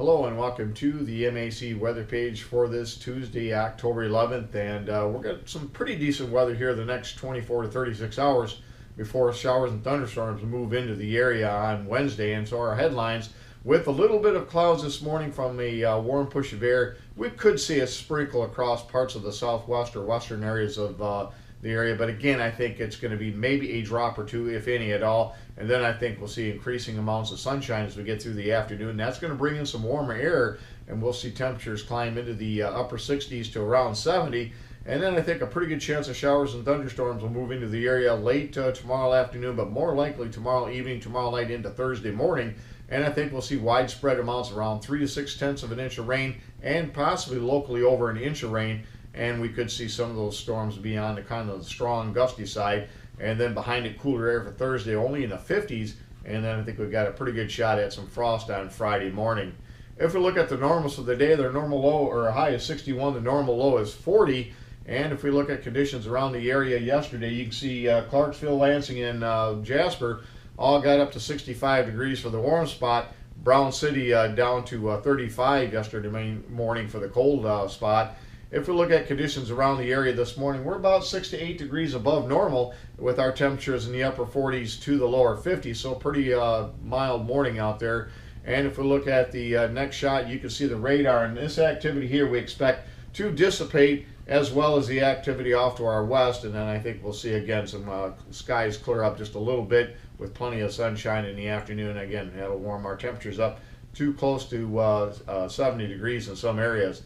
Hello and welcome to the MAC weather page for this Tuesday, October 11th. And we're got some pretty decent weather here the next 24 to 36 hours before showers and thunderstorms move into the area on Wednesday. And so our headlines, with a little bit of clouds this morning from a warm push of air, we could see a sprinkle across parts of the southwest or western areas of the area. But again, I think it's going to be maybe a drop or two, if any at all. And then I think we'll see increasing amounts of sunshine as we get through the afternoon. That's going to bring in some warmer air, and we'll see temperatures climb into the upper 60s to around 70. And then I think a pretty good chance of showers and thunderstorms will move into the area late tomorrow afternoon, but more likely tomorrow evening, tomorrow night into Thursday morning. And I think we'll see widespread amounts around 3 to 6/10 of an inch of rain, and possibly locally over an inch of rain. And we could see some of those storms be on the kind of the strong gusty side. And then behind it, cooler air for Thursday, only in the 50s. And then I think we've got a pretty good shot at some frost on Friday morning. If we look at the normals for the day, their normal low or high is 61, the normal low is 40. And if we look at conditions around the area yesterday, you can see Clarksville, Lansing, and Jasper all got up to 65 degrees for the warm spot. Brown City down to 35 yesterday morning for the cold spot. If we look at conditions around the area this morning, we're about 6 to 8 degrees above normal with our temperatures in the upper 40s to the lower 50s, so pretty mild morning out there. And if we look at the next shot, you can see the radar, and this activity here we expect to dissipate, as well as the activity off to our west. And then I think we'll see again some skies clear up just a little bit with plenty of sunshine in the afternoon. Again, that'll warm our temperatures up to close to 70 degrees in some areas.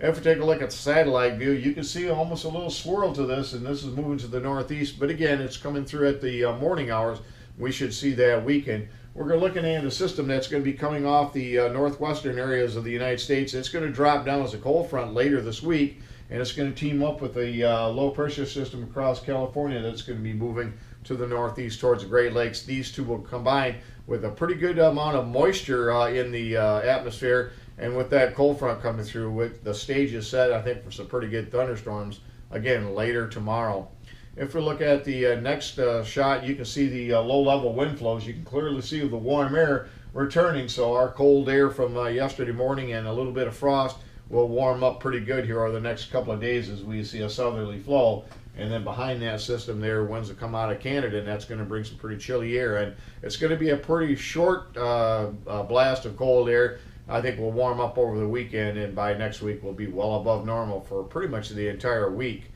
If we take a look at the satellite view, you can see almost a little swirl to this, and this is moving to the northeast. But again, it's coming through at the morning hours. We should see that weaken. We're looking at a system that's going to be coming off the northwestern areas of the United States. It's going to drop down as a cold front later this week, and it's going to team up with a low pressure system across California that's going to be moving to the northeast towards the Great Lakes. These two will combine with a pretty good amount of moisture in the atmosphere. And with that cold front coming through, with the stage is set, I think, for some pretty good thunderstorms, again, later tomorrow. If we look at the next shot, you can see the low-level wind flows. You can clearly see the warm air returning, so our cold air from yesterday morning and a little bit of frost will warm up pretty good here over the next couple of days as we see a southerly flow. And then behind that system there, winds will come out of Canada, and that's going to bring some pretty chilly air. And it's going to be a pretty short blast of cold air. I think we'll warm up over the weekend, and by next week we'll be well above normal for pretty much the entire week.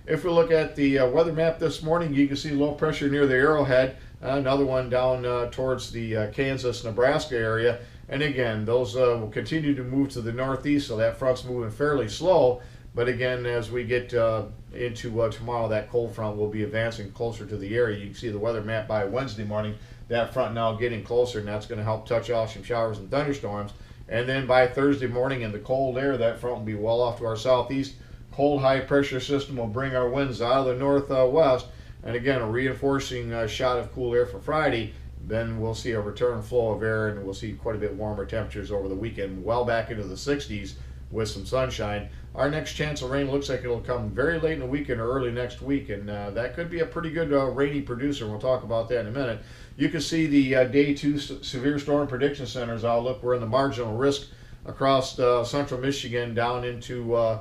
If we look at the weather map this morning, you can see low pressure near the Arrowhead, another one down towards the Kansas, Nebraska area. And again, those will continue to move to the northeast, so that front's moving fairly slow. But again, as we get into tomorrow, that cold front will be advancing closer to the area. You can see the weather map by Wednesday morning, that front now getting closer, and that's going to help touch off some showers and thunderstorms. And then by Thursday morning in the cold air, that front will be well off to our southeast. Cold high pressure system will bring our winds out of the northwest. And again, a reinforcing shot of cool air for Friday. Then we'll see a return flow of air, and we'll see quite a bit warmer temperatures over the weekend, well back into the 60s with some sunshine. Our next chance of rain looks like it'll come very late in the weekend or early next week, and that could be a pretty good rainy producer. We'll talk about that in a minute. You can see the Day 2 Severe Storm Prediction Center's outlook. We're in the marginal risk across central Michigan down into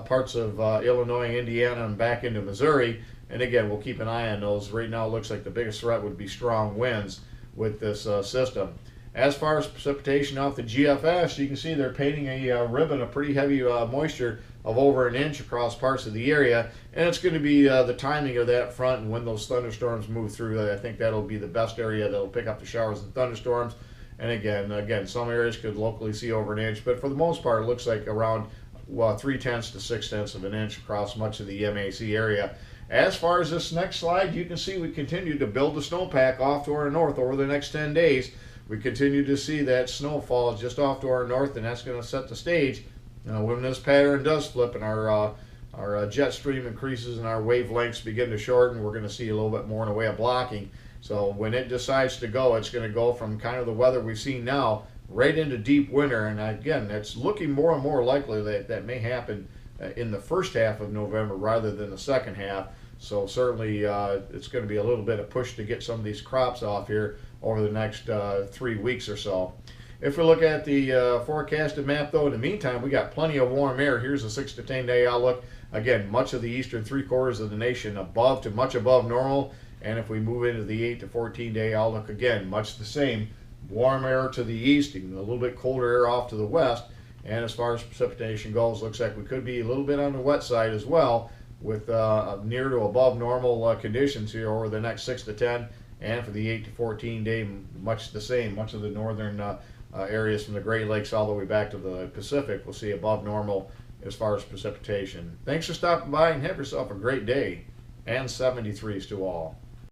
parts of Illinois, Indiana, and back into Missouri. And again, we'll keep an eye on those. Right now, it looks like the biggest threat would be strong winds with this system. As far as precipitation off the GFS, you can see they're painting a ribbon of pretty heavy moisture of over an inch across parts of the area. And it's going to be the timing of that front and when those thunderstorms move through. I think that'll be the best area that'll pick up the showers and thunderstorms. And again, some areas could locally see over an inch, but for the most part, it looks like around 3/10 to 6/10 of an inch across much of the MAC area. As far as this next slide, you can see we continue to build the snowpack off to our north over the next 10 days. We continue to see that snowfall just off to our north, and that's going to set the stage. When this pattern does flip and our jet stream increases and our wavelengths begin to shorten, we're going to see a little bit more in the way of blocking. So when it decides to go, it's going to go from kind of the weather we've seen now right into deep winter. And again, it's looking more and more likely that that may happen in the first half of November rather than the second half. So certainly it's going to be a little bit of push to get some of these crops off here over the next 3 weeks or so. If we look at the forecasted map, though, in the meantime, we got plenty of warm air. Here's a 6 to 10 day outlook. Again, much of the eastern 3/4 of the nation above to much above normal. And if we move into the 8 to 14 day outlook, again, much the same. Warm air to the east, even a little bit colder air off to the west. And as far as precipitation goes, looks like we could be a little bit on the wet side as well, with near to above normal conditions here over the next 6 to 10. And for the 8 to 14 day, much the same. Much of the northern areas from the Great Lakes all the way back to the Pacific will see above normal as far as precipitation. Thanks for stopping by and have yourself a great day, and 73s to all.